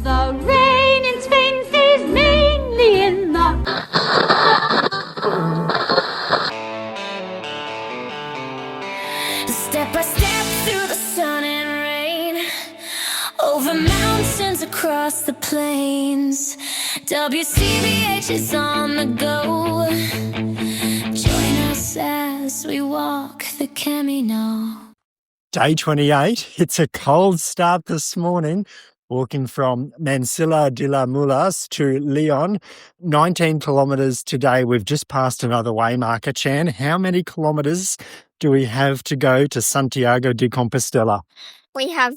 The rain in Spain stays mainly in the... Step by step through the sun and rain, over mountains, across the plains. WCBH is on the go. Join us as we walk the Camino. Day 28. It's a cold start this morning, walking from Mansilla de la Mulas to León. 19 kilometres today. We've just passed another waymarker. Chan, how many kilometres do we have to go to Santiago de Compostela? We have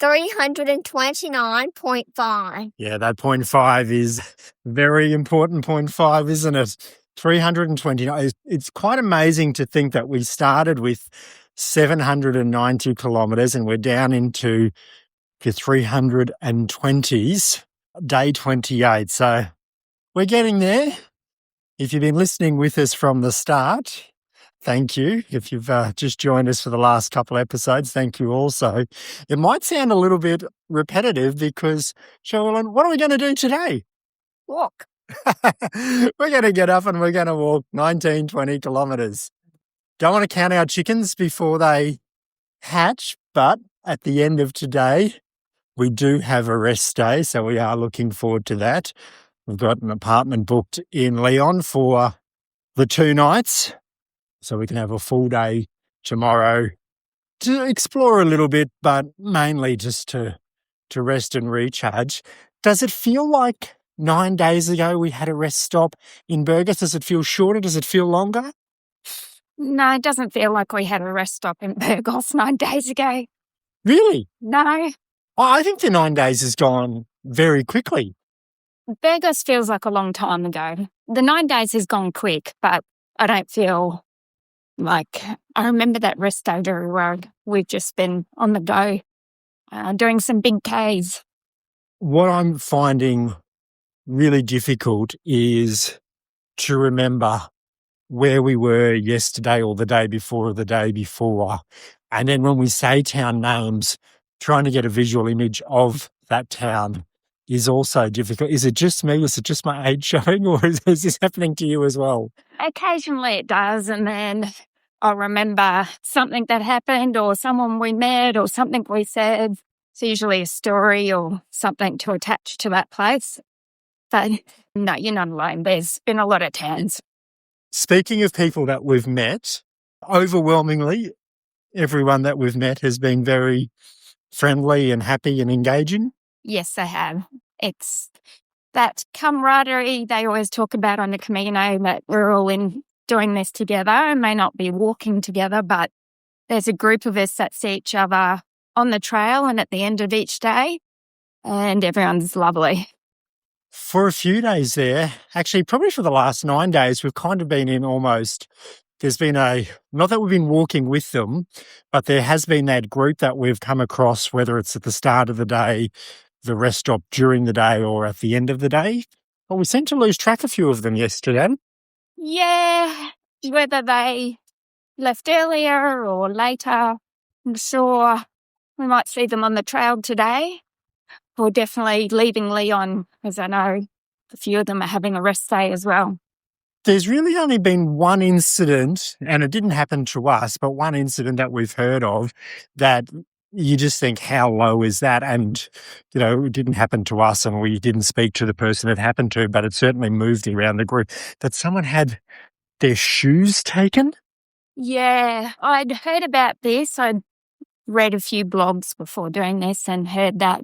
329.5. Yeah, that 0.5 is very important 0.5, isn't it? 329. It's quite amazing to think that we started with 790 kilometres and we're down into the 320s, day 28. So we're getting there. If you've been listening with us from the start, thank you. If you've just joined us for the last couple episodes, thank you also. It might sound a little bit repetitive because, Sherilyn, what are we going to do today? Walk. We're going to get up and we're going to walk 19, 20 kilometres. Don't want to count our chickens before they hatch, but at the end of today, we do have a rest day, so we are looking forward to that. We've got an apartment booked in León for the 2 nights, so we can have a full day tomorrow to explore a little bit, but mainly just to rest and recharge. Does it feel like 9 days ago we had a rest stop in Burgos? Does it feel shorter? Does it feel longer? No, it doesn't feel like we had a rest stop in Burgos 9 days ago. Really? No. I think the 9 days has gone very quickly. Burgos feels like a long time ago. The 9 days has gone quick, but I don't feel like I remember that rest day very well. We've just been on the go, doing some big Ks. What I'm finding really difficult is to remember where we were yesterday or the day before or the day before. And then when we say town names, trying to get a visual image of that town is also difficult. Is it just me? Is it just my age showing, or is this happening to you as well? Occasionally it does, and then I'll remember something that happened or someone we met or something we said. It's usually a story or something to attach to that place. But no, you're not alone. There's been a lot of towns. Speaking of people that we've met, overwhelmingly, everyone that we've met has been very friendly and happy and engaging. Yes, they have. It's that camaraderie they always talk about on the Camino, that we're all in doing this together and may not be walking together, but there's a group of us that see each other on the trail and at the end of each day, and everyone's lovely. For a few days there, actually probably for the last 9 days, we've kind of been in almost, there's been not that we've been walking with them, but there has been that group that we've come across, whether it's at the start of the day, the rest stop during the day, or at the end of the day. But we seem to lose track of a few of them yesterday. Yeah, whether they left earlier or later, I'm sure we might see them on the trail today. Or definitely leaving León, as I know a few of them are having a rest day as well. There's really only been one incident, and it didn't happen to us, but one incident that we've heard of that you just think, how low is that? And, it didn't happen to us and we didn't speak to the person it happened to, but it certainly moved around the group, that someone had their shoes taken. Yeah, I'd heard about this. I'd read a few blogs before doing this and heard that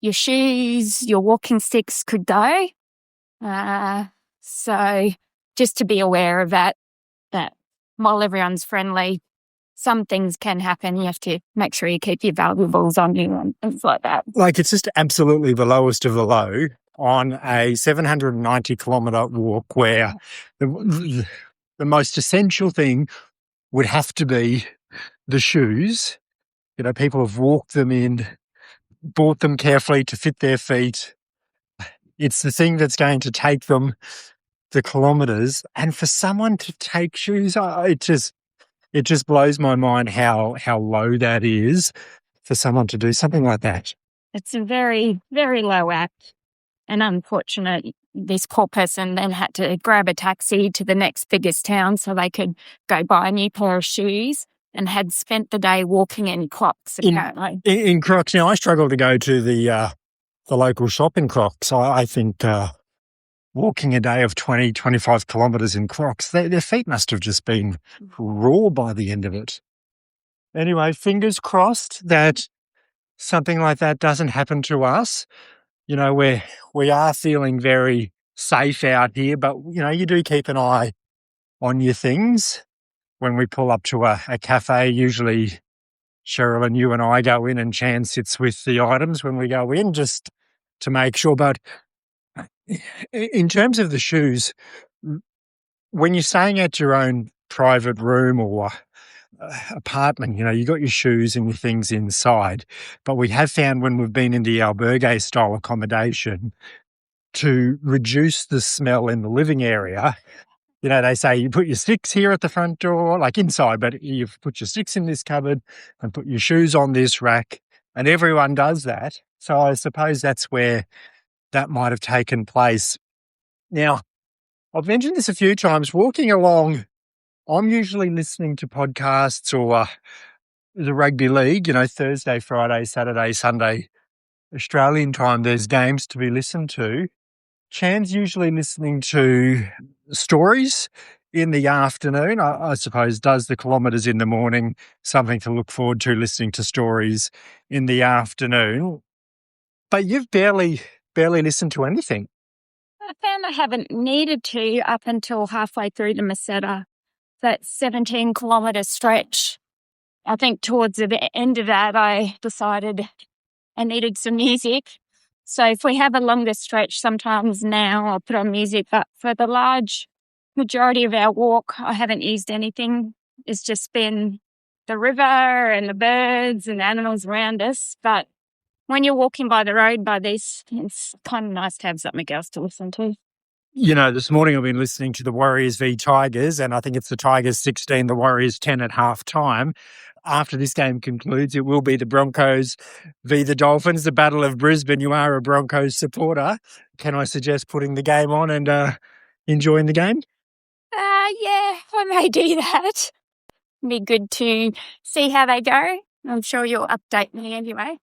your shoes, your walking sticks could go. So just to be aware of that while everyone's friendly, some things can happen. You have to make sure you keep your valuables on you and things like that. Like, it's just absolutely the lowest of the low on a 790 kilometre walk where the most essential thing would have to be the shoes. People have walked them in, bought them carefully to fit their feet. It's the thing that's going to take them the kilometres. And for someone to take shoes, it just blows my mind how low that is for someone to do something like that. It's a very, very low act and unfortunate. This poor person then had to grab a taxi to the next biggest town so they could go buy a new pair of shoes and had spent the day walking in Crocs, apparently. In Crocs. Now, I struggle to go to the local shop in Crocs. I think walking a day of 20, 25 kilometres in Crocs, their feet must have just been raw by the end of it. Anyway, fingers crossed that something like that doesn't happen to us. You know, we are feeling very safe out here, but, you know, you do keep an eye on your things. When we pull up to a cafe, usually Cheryl, you and I go in and Chan sits with the items when we go in just to make sure. But in terms of the shoes, when you're staying at your own private room or apartment, you know, you got your shoes and your things inside. But we have found when we've been in the albergue style accommodation to reduce the smell in the living area, you know, they say you put your sticks here at the front door, like inside, but you put your sticks in this cupboard and put your shoes on this rack, and everyone does that. So I suppose that's where that might have taken place. Now, I've mentioned this a few times, walking along, I'm usually listening to podcasts or the rugby league, you know, Thursday, Friday, Saturday, Sunday, Australian time, there's games to be listened to. Chan's usually listening to stories in the afternoon. I suppose does the kilometres in the morning, something to look forward to, listening to stories in the afternoon. But you've barely listened to anything. I found I haven't needed to up until halfway through the Mansilla, that 17-kilometre stretch. I think towards the end of that, I decided I needed some music. So if we have a longer stretch, sometimes now I'll put on music. But for the large majority of our walk, I haven't used anything. It's just been the river and the birds and animals around us. But when you're walking by the road by this, it's kind of nice to have something else to listen to. You know, this morning I've been listening to the Warriors v Tigers, and I think it's the Tigers 16, the Warriors 10 at half time. After this game concludes, it will be the Broncos v the Dolphins, the Battle of Brisbane. You are a Broncos supporter. Can I suggest putting the game on and enjoying the game? Yeah, I may do that. Be good to see how they go. I'm sure you'll update me anyway.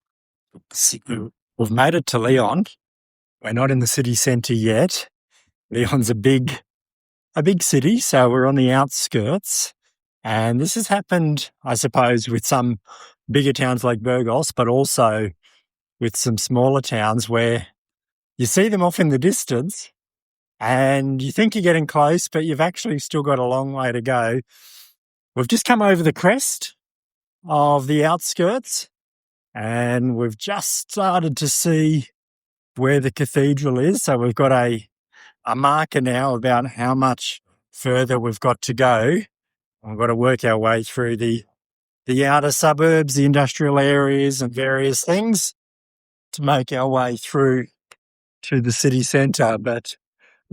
We've made it to León. We're not in the city centre yet. Leon's a big city, so we're on the outskirts. And this has happened, I suppose, with some bigger towns like Burgos, but also with some smaller towns where you see them off in the distance and you think you're getting close, but you've actually still got a long way to go. We've just come over the crest of the outskirts and we've just started to see where the cathedral is. So we've got a marker now about how much further we've got to go. We've got to work our way through the outer suburbs, the industrial areas and various things to make our way through to the city centre. But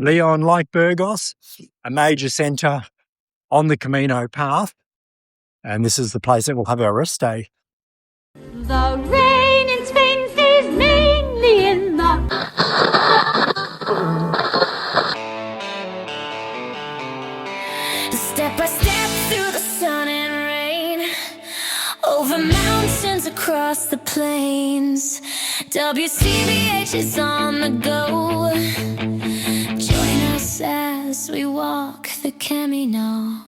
León, like Burgos, a major centre on the Camino path. And this is the place that we'll have our rest day. The rain in Spain stays mainly in the... Step by step through the sun and rain, over mountains, across the plains. WCBH is on the go. Join us as we walk the Camino.